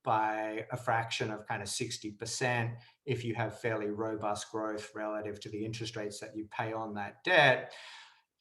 by a fraction of kind of 60% if you have fairly robust growth relative to the interest rates that you pay on that debt.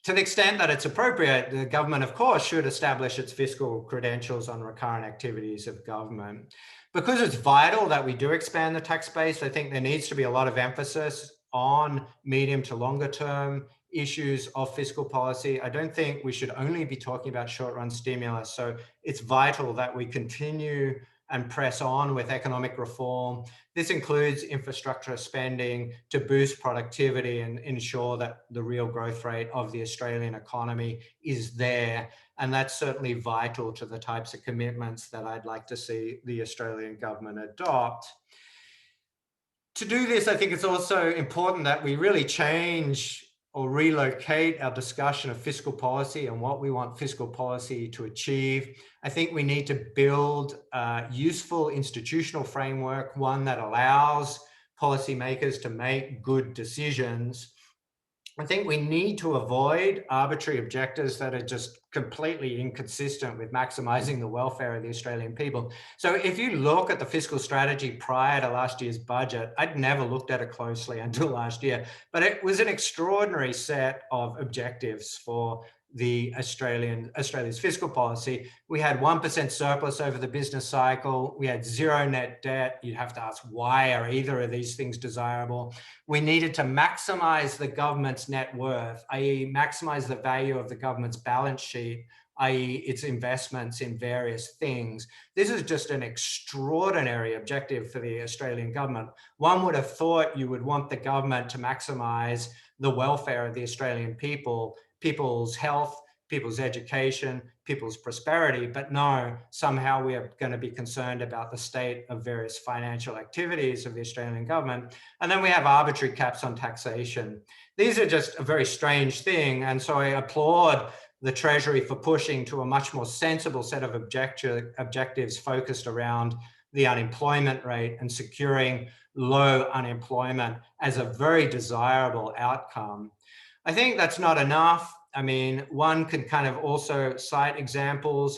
To the extent that it's appropriate, the government, of course, should establish its fiscal credentials on recurrent activities of government. Because it's vital that we do expand the tax base, I think there needs to be a lot of emphasis on medium to longer term issues of fiscal policy. I don't think we should only be talking about short-run stimulus. So it's vital that we continue and press on with economic reform. This includes infrastructure spending to boost productivity and ensure that the real growth rate of the Australian economy is there. And that's certainly vital to the types of commitments that I'd like to see the Australian government adopt. To do this, I think it's also important that we really change or relocate our discussion of fiscal policy and what we want fiscal policy to achieve. I think we need to build a useful institutional framework, one that allows policymakers to make good decisions. I think we need to avoid arbitrary objectives that are just completely inconsistent with maximizing the welfare of the Australian people. So if you look at the fiscal strategy prior to last year's budget, I'd never looked at it closely until last year, but it was an extraordinary set of objectives for the Australia's fiscal policy. We had 1% surplus over the business cycle. We had zero net debt. You'd have to ask, why are either of these things desirable? We needed to maximize the government's net worth, i.e. maximize the value of the government's balance sheet, i.e. its investments in various things. This is just an extraordinary objective for the Australian government. One would have thought you would want the government to maximize the welfare of the Australian people, people's health, people's education, people's prosperity, but no, somehow we are going to be concerned about the state of various financial activities of the Australian government. And then we have arbitrary caps on taxation. These are just a very strange thing. And so I applaud the Treasury for pushing to a much more sensible set of objectives focused around the unemployment rate and securing low unemployment as a very desirable outcome. I think that's not enough. I mean, one could kind of also cite examples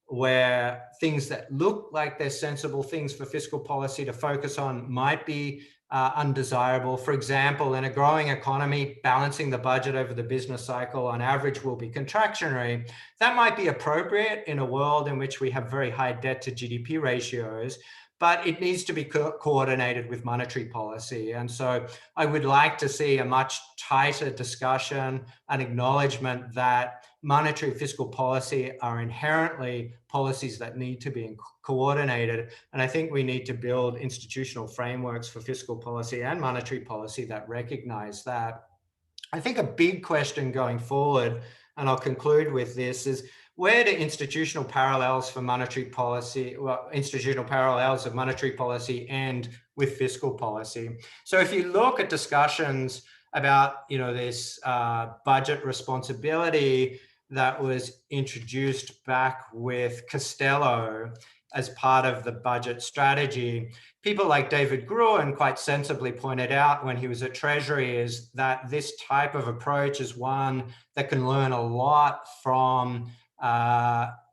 where things that look like they're sensible things for fiscal policy to focus on might be undesirable. For example, in a growing economy, balancing the budget over the business cycle on average will be contractionary. That might be appropriate in a world in which we have very high debt to GDP ratios, but it needs to be coordinated with monetary policy. And so I would like to see a much tighter discussion, an acknowledgement that monetary fiscal policy are inherently policies that need to be coordinated. And I think we need to build institutional frameworks for fiscal policy and monetary policy that recognize that. I think a big question going forward, and I'll conclude with this, is where do institutional parallels for monetary policy, institutional parallels of monetary policy end with fiscal policy? So if you look at discussions about, this budget responsibility that was introduced back with Costello as part of the budget strategy, people like David Gruen quite sensibly pointed out when he was at Treasury is that this type of approach is one that can learn a lot from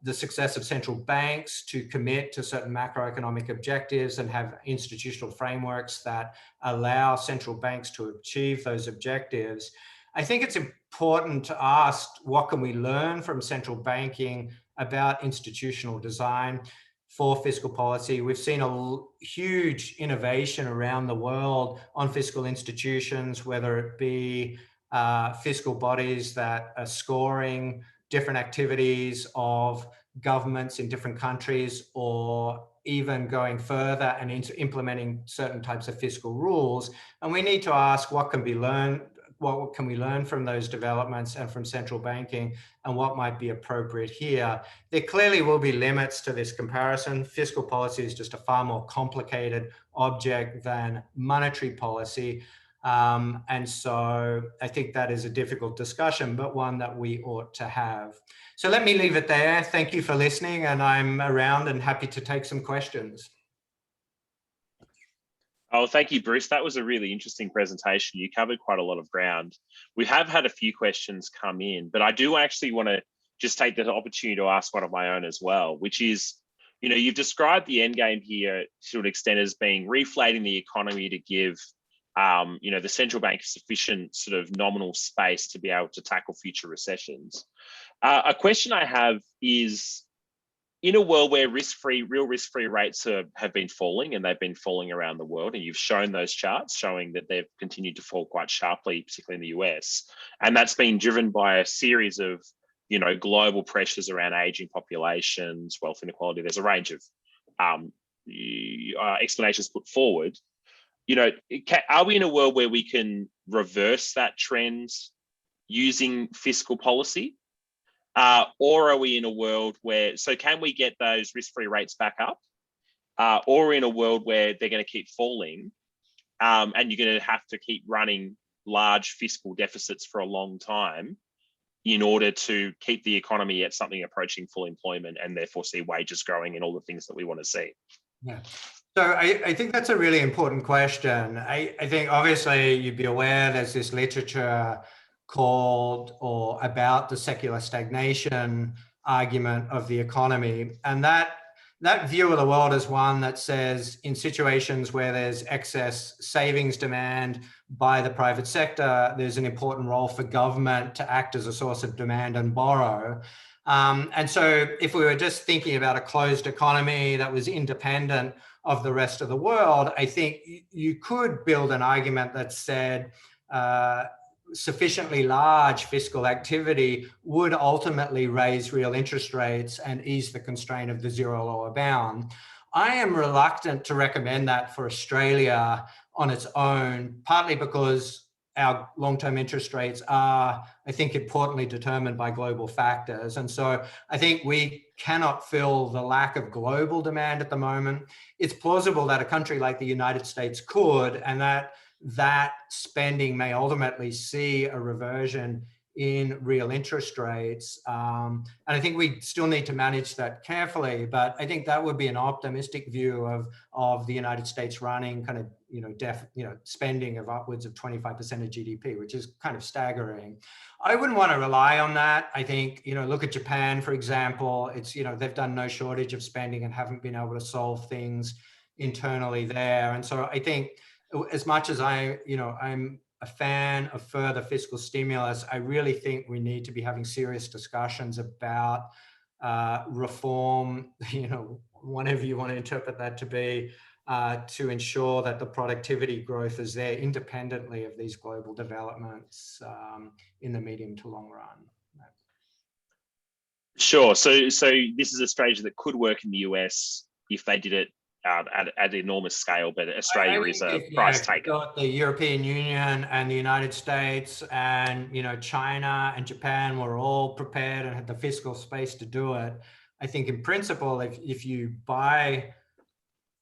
the success of central banks to commit to certain macroeconomic objectives and have institutional frameworks that allow central banks to achieve those objectives. I think it's important to ask, what can we learn from central banking about institutional design for fiscal policy? We've seen a huge innovation around the world on fiscal institutions, whether it be fiscal bodies that are scoring different activities of governments in different countries, or even going further and into implementing certain types of fiscal rules. And we need to ask, what can we learn from those developments and from central banking, and what might be appropriate here? There clearly will be limits to this comparison. Fiscal policy is just a far more complicated object than monetary policy. And so I think that is a difficult discussion, but one that we ought to have. So let me leave it there. Thank you for listening, and I'm around and happy to take some questions. Oh, thank you, Bruce. That was a really interesting presentation. You covered quite a lot of ground. We have had a few questions come in, but I do actually want to just take the opportunity to ask one of my own as well, which is, you've described the end game here to an extent as being reflating the economy to give, the central bank sufficient sort of nominal space to be able to tackle future recessions. A question I have is, in a world where real risk-free rates have been falling, and they've been falling around the world, and you've shown those charts showing that they've continued to fall quite sharply, particularly in the US, and that's been driven by a series of global pressures around aging populations, wealth inequality. There's a range of explanations put forward. Are we in a world where we can reverse that trend using fiscal policy? Or are we in a world where, so can we get those risk-free rates back up? Or in a world where they're going to keep falling, and you're going to have to keep running large fiscal deficits for a long time in order to keep the economy at something approaching full employment, and therefore see wages growing and all the things that we want to see? Yeah. So I think that's a really important question. I think obviously you'd be aware there's this literature called or about the secular stagnation argument of the economy. And that view of the world is one that says in situations where there's excess savings demand by the private sector, there's an important role for government to act as a source of demand and borrow. And so if we were just thinking about a closed economy that was independent of the rest of the world, I think you could build an argument that said sufficiently large fiscal activity would ultimately raise real interest rates and ease the constraint of the zero lower bound. I am reluctant to recommend that for Australia on its own, partly because our long-term interest rates are, I think, importantly determined by global factors. And so I think we cannot fill the lack of global demand at the moment. It's plausible that a country like the United States could, and that spending may ultimately see a reversion in real interest rates. And I think we still need to manage that carefully, but I think that would be an optimistic view of the United States running kind of, spending of upwards of 25% of GDP, which is kind of staggering. I wouldn't want to rely on that. I think, look at Japan, for example. It's, they've done no shortage of spending and haven't been able to solve things internally there. And so I think as much as I'm a fan of further fiscal stimulus, I really think we need to be having serious discussions about reform, whatever you want to interpret that to be, to ensure that the productivity growth is there independently of these global developments in the medium to long run. Sure. So this is a strategy that could work in the US if they did it at enormous scale, but Australia is a price taker. Got the European Union and the United States and China and Japan were all prepared and had the fiscal space to do it. I think in principle, if you buy,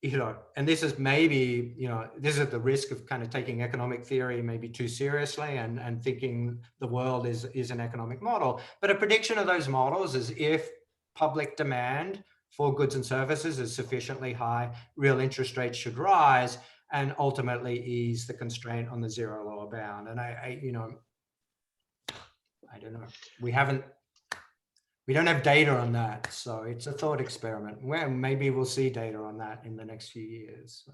and this is maybe, this is at the risk of kind of taking economic theory maybe too seriously and thinking the world is an economic model. But a prediction of those models is if public demand for goods and services is sufficiently high, real interest rates should rise and ultimately ease the constraint on the zero lower bound. And I don't know. We don't have data on that. So it's a thought experiment. Well, maybe we'll see data on that in the next few years.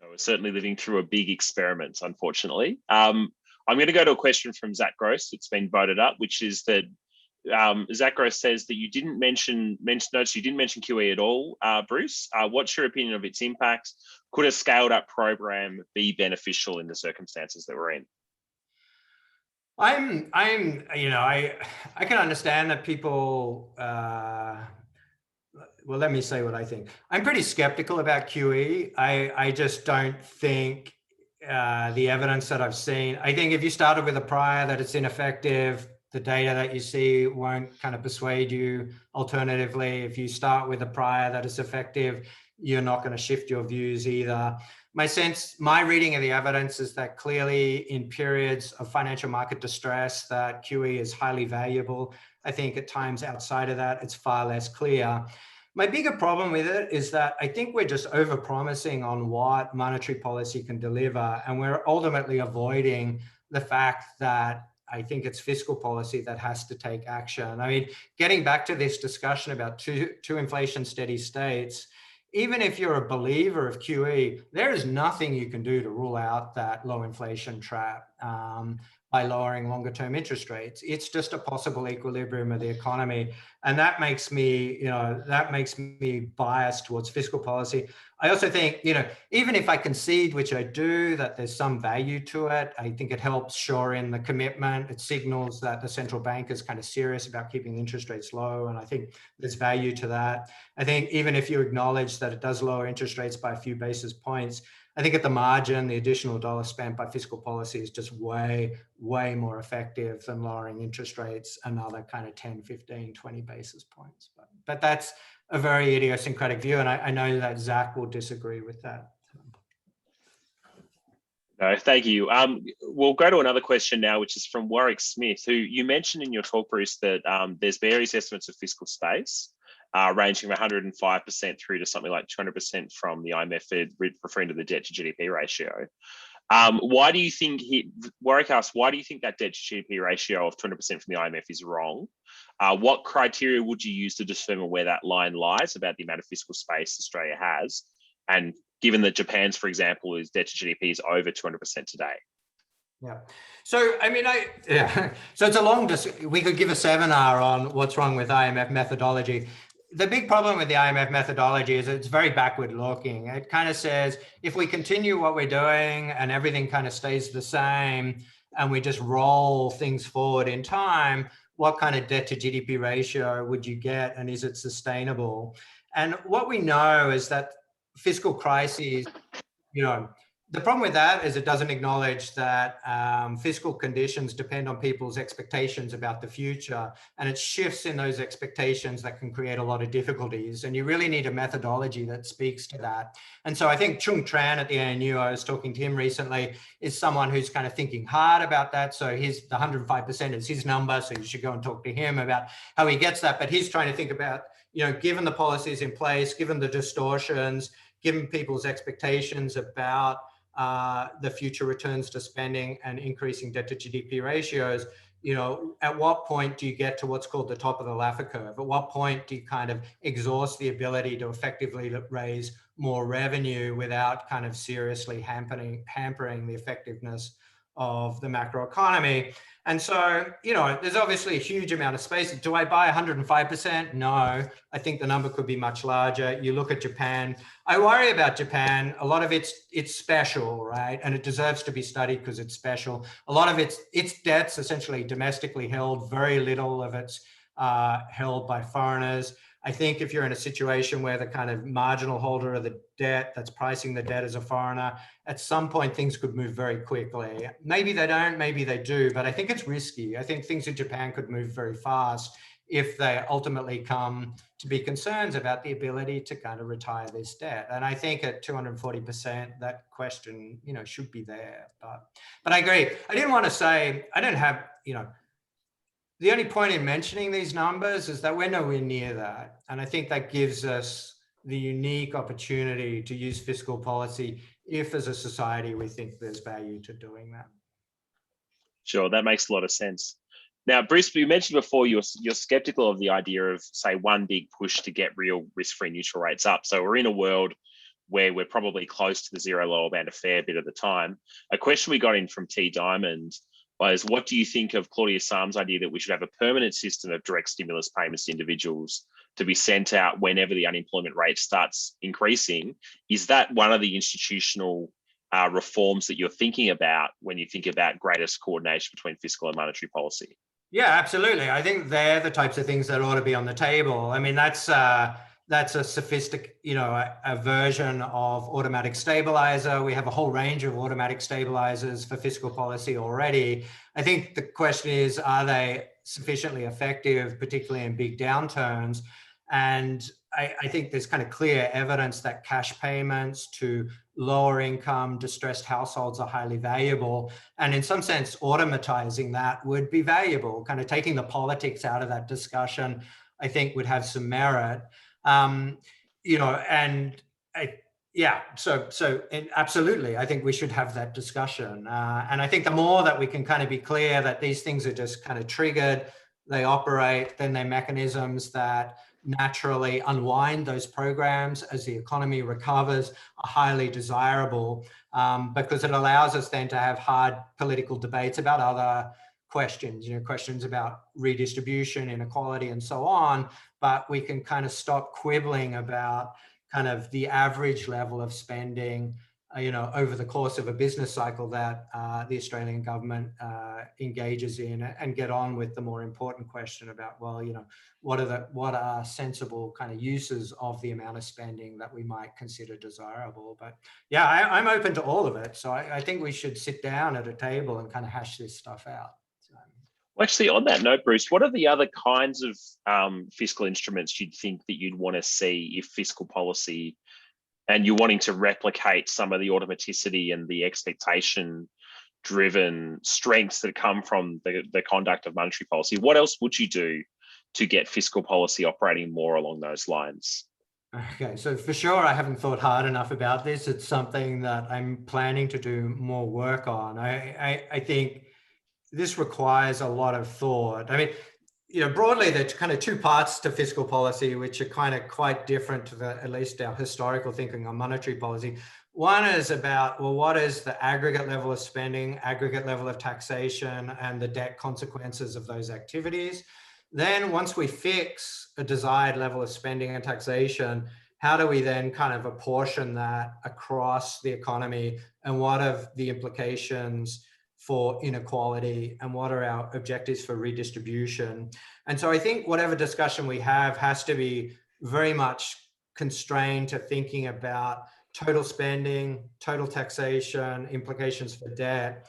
We're certainly living through a big experiment, unfortunately. I'm going to go to a question from Zach Gross. It's been voted up, which is that Zach Gross says that you didn't mention QE at all, Bruce. What's your opinion of its impact? Could a scaled up program be beneficial in the circumstances that we're in? I can understand that people, well, let me say what I think. I'm pretty skeptical about QE. I just don't think the evidence that I've seen, I think if you started with a prior that it's ineffective, the data that you see won't kind of persuade you. Alternatively, if you start with a prior that is effective, you're not going to shift your views either. My reading of the evidence is that clearly in periods of financial market distress, that QE is highly valuable. I think at times outside of that, it's far less clear. My bigger problem with it is that I think we're just overpromising on what monetary policy can deliver, and we're ultimately avoiding the fact that I think it's fiscal policy that has to take action. I mean, getting back to this discussion about two inflation steady states, even if you're a believer of QE, there is nothing you can do to rule out that low inflation trap by lowering longer term interest rates. It's just a possible equilibrium of the economy. And that makes me, biased towards fiscal policy. I also think, even if I concede, which I do, that there's some value to it, I think it helps shore in the commitment. It signals that the central bank is kind of serious about keeping interest rates low. And I think there's value to that. I think even if you acknowledge that it does lower interest rates by a few basis points, I think at the margin, the additional dollar spent by fiscal policy is just way, way more effective than lowering interest rates another kind of 10, 15, 20 basis points. But that's a very idiosyncratic view. And I know that Zach will disagree with that. No, thank you. We'll go to another question now, which is from Warwick Smith, who you mentioned in your talk, Bruce, that there's various estimates of fiscal space ranging from 105% through to something like 200% from the IMF, referring to the debt to GDP ratio. Why do you think, Warwick asks, why do you think that debt to GDP ratio of 200% from the IMF is wrong? What criteria would you use to determine where that line lies about the amount of fiscal space Australia has? And given that Japan's, for example, is debt to GDP is over 200% today. Yeah. So, I mean, so it's a long, we could give a seminar on what's wrong with IMF methodology. The big problem with the IMF methodology is it's very backward looking. It kind of says, if we continue what we're doing and everything kind of stays the same and we just roll things forward in time, what kind of debt to GDP ratio would you get and is it sustainable? And what we know is that fiscal crises, the problem with that is it doesn't acknowledge that fiscal conditions depend on people's expectations about the future, and it shifts in those expectations that can create a lot of difficulties. And you really need a methodology that speaks to that. And so I think Chung Tran at the ANU, I was talking to him recently, is someone who's kind of thinking hard about that. So the 105% is his number. So you should go and talk to him about how he gets that. But he's trying to think about, given the policies in place, given the distortions, given people's expectations about the future returns to spending and increasing debt to GDP ratios, at what point do you get to what's called the top of the Laffer curve? At what point do you kind of exhaust the ability to effectively raise more revenue without kind of seriously hampering the effectiveness of the macroeconomy? And so, there's obviously a huge amount of space. Do I buy 105%? No, I think the number could be much larger. You look at Japan. I worry about Japan. A lot of it's special, right? And it deserves to be studied because it's special. A lot of its debt's essentially domestically held. Very little of it's held by foreigners. I think if you're in a situation where the kind of marginal holder of the debt that's pricing the debt as a foreigner, at some point things could move very quickly. Maybe they don't, maybe they do, but I think it's risky. I think things in Japan could move very fast if they ultimately come to be concerns about the ability to kind of retire this debt. And I think at 240%, that question, should be there. But I agree. I didn't want to say, I don't have, the only point in mentioning these numbers is that we're nowhere near that. And I think that gives us the unique opportunity to use fiscal policy if as a society we think there's value to doing that. Sure, that makes a lot of sense. Now, Bruce, you mentioned before you're skeptical of the idea of, say, one big push to get real risk-free neutral rates up. So we're in a world where we're probably close to the zero lower band a fair bit of the time. A question we got in from T Diamond was, what do you think of Claudia Sam's idea that we should have a permanent system of direct stimulus payments to individuals to be sent out whenever the unemployment rate starts increasing? Is that one of the institutional reforms that you're thinking about when you think about greatest coordination between fiscal and monetary policy? Yeah, absolutely. I think they're the types of things that ought to be on the table. I mean, that's a sophisticated, a version of automatic stabilizer. We have a whole range of automatic stabilizers for fiscal policy already. I think the question is, are they sufficiently effective, particularly in big downturns? And I think there's kind of clear evidence that cash payments to lower income, distressed households are highly valuable. And in some sense, automatizing that would be valuable. Kind of taking the politics out of that discussion, I think would have some merit. You know, and yeah, so absolutely, I think we should have that discussion. And I think the more that we can kind of be clear that these things are just kind of triggered, they operate, then they're mechanisms that naturally unwind those programs as the economy recovers, are highly desirable, because it allows us then to have hard political debates about other questions, you know, questions about redistribution, inequality, and so on. But we can kind of stop quibbling about kind of the average level of spending, you know, over the course of a business cycle that the Australian government engages in, and get on with the more important question about, well, you know, what are sensible kind of uses of the amount of spending that we might consider desirable. But yeah, I'm open to all of it. So I think we should sit down at a table and kind of hash this stuff out. Well, actually, on that note, Bruce, what are the other kinds of fiscal instruments you'd think that you'd want to see if fiscal policy, and you're wanting to replicate some of the automaticity and the expectation-driven strengths that come from the conduct of monetary policy? What else would you do to get fiscal policy operating more along those lines? Okay, so for sure, I haven't thought hard enough about this. It's something that I'm planning to do more work on. I think this requires a lot of thought. I mean, you know, broadly, there's kind of two parts to fiscal policy, which are kind of quite different to at least our historical thinking on monetary policy. One is about, well, what is the aggregate level of spending, aggregate level of taxation, and the debt consequences of those activities. Then once we fix a desired level of spending and taxation, how do we then kind of apportion that across the economy, and what are the implications for inequality, and what are our objectives for redistribution? And so I think whatever discussion we have has to be very much constrained to thinking about total spending, total taxation, implications for debt.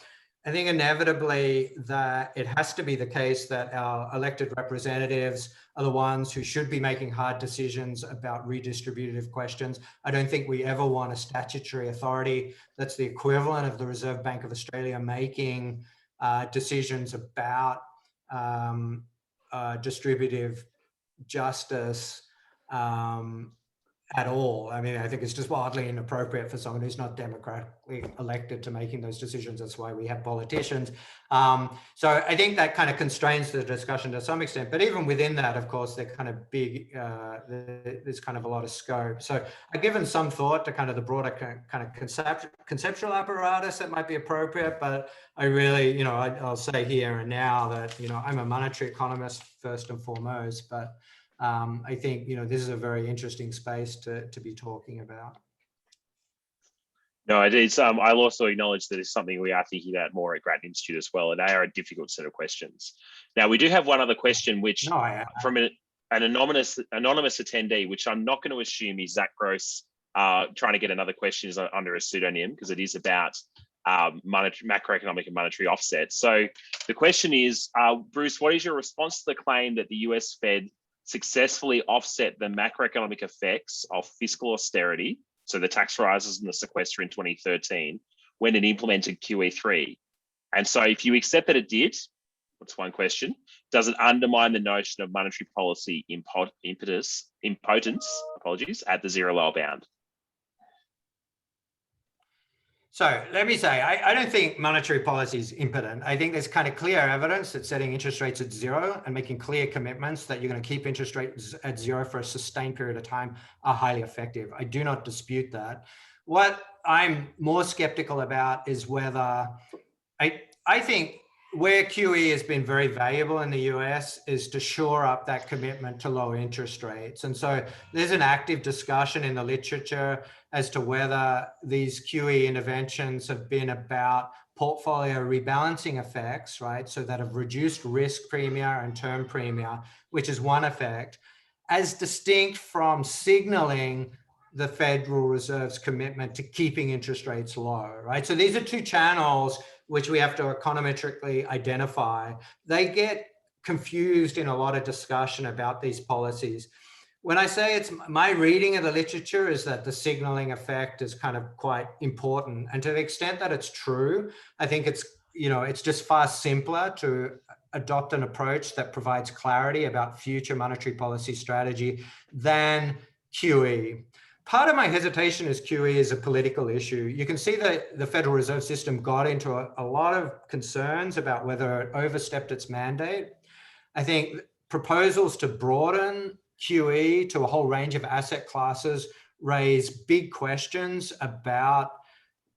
I think inevitably that it has to be the case that our elected representatives are the ones who should be making hard decisions about redistributive questions. I don't think we ever want a statutory authority that's the equivalent of the Reserve Bank of Australia making decisions about distributive justice at all. I mean, I think it's just wildly inappropriate for someone who's not democratically elected to making those decisions. That's why we have politicians. So I think that kind of constrains the discussion to some extent. But even within that, of course, they're kind of big. There's kind of a lot of scope. So I've given some thought to kind of the broader kind of conceptual apparatus that might be appropriate. But I really, you know, I'll say here and now that, you know, I'm a monetary economist first and foremost, but I think, you know, this is a very interesting space to be talking about. No, it is. I'll also acknowledge that it's something we are thinking about more at Grattan Institute as well, and they are a difficult set of questions. Now, we do have one other question, which from an anonymous attendee, which I'm not going to assume is Zach Gross trying to get another question is under a pseudonym, because it is about macroeconomic and monetary offset. So the question is, Bruce, what is your response to the claim that the US Fed successfully offset the macroeconomic effects of fiscal austerity, so the tax rises and the sequester in 2013, when it implemented QE3? And so if you accept that it did, that's one question, does it undermine the notion of monetary policy impotence, at the zero lower bound? So let me say, I don't think monetary policy is impotent. I think there's kind of clear evidence that setting interest rates at zero and making clear commitments that you're going to keep interest rates at zero for a sustained period of time are highly effective. I do not dispute that. What I'm more skeptical about is whether, I think where QE has been very valuable in the US is to shore up that commitment to low interest rates. And so there's an active discussion in the literature as to whether these QE interventions have been about portfolio rebalancing effects, right? So that have reduced risk premia and term premia, which is one effect, as distinct from signaling the Federal Reserve's commitment to keeping interest rates low, right? So these are two channels which we have to econometrically identify. They get confused in a lot of discussion about these policies. When I say it's my reading of the literature is that the signaling effect is kind of quite important. And to the extent that it's true, I think it's, you know, it's just far simpler to adopt an approach that provides clarity about future monetary policy strategy than QE. Part of my hesitation is QE is a political issue. You can see that the Federal Reserve System got into a lot of concerns about whether it overstepped its mandate. I think proposals to broaden QE to a whole range of asset classes raise big questions about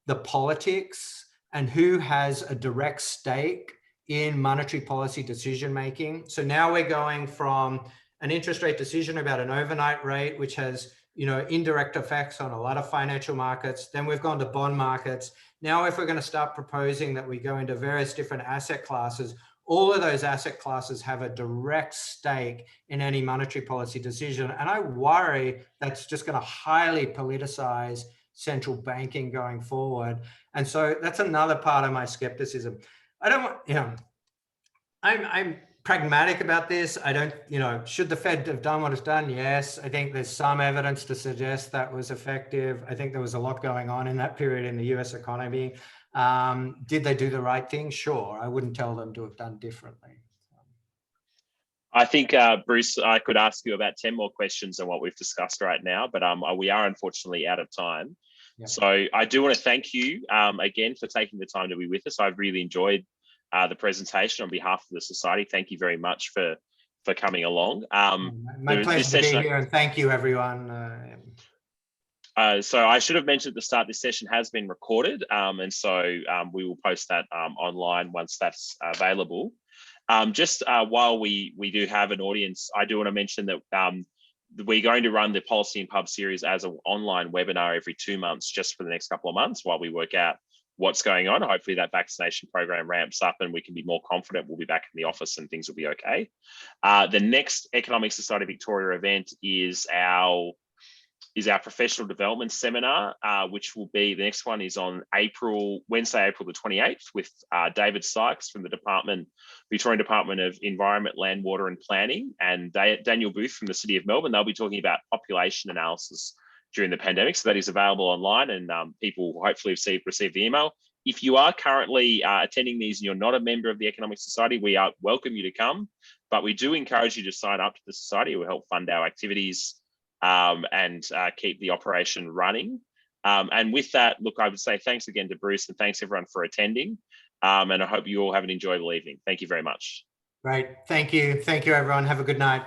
the politics and who has a direct stake in monetary policy decision-making. So now we're going from an interest rate decision about an overnight rate, which has indirect effects on a lot of financial markets. Then we've gone to bond markets. Now, if we're going to start proposing that we go into various different asset classes, all of those asset classes have a direct stake in any monetary policy decision. And I worry that's just going to highly politicize central banking going forward. And so that's another part of my skepticism. I don't want, I'm pragmatic about this. I don't, should the Fed have done what it's done? Yes. I think there's some evidence to suggest that was effective. I think there was a lot going on in that period in the US economy. Did they do the right thing? Sure. I wouldn't tell them to have done differently. I think, Bruce, I could ask you about 10 more questions than what we've discussed right now, but we are unfortunately out of time. Yeah. So I do want to thank you again for taking the time to be with us. I've really enjoyed the presentation on behalf of the Society. Thank you very much for coming along. My pleasure to be here, and thank you, everyone. So I should have mentioned at the start, this session has been recorded, and so we will post that online once that's available. Just while we do have an audience, I do want to mention that we're going to run the Policy in Pub series as an online webinar every 2 months, just for the next couple of months while we work out what's going on. Hopefully that vaccination program ramps up and we can be more confident we'll be back in the office and things will be okay. The next Economic Society Victoria event is our professional development seminar, which will be, the next one is on Wednesday, April the 28th, with David Sykes from the Victorian Department of Environment, Land, Water and Planning, and Daniel Booth from the City of Melbourne. They'll be talking about population analysis during the pandemic. So that is available online, and people will hopefully receive the email. If you are currently attending these and you're not a member of the Economic Society, we welcome you to come, but we do encourage you to sign up to the Society. It will help fund our activities and keep the operation running. And with that, look, I would say thanks again to Bruce, and thanks everyone for attending. And I hope you all have an enjoyable evening. Thank you very much. Great. Thank you. Thank you, everyone. Have a good night.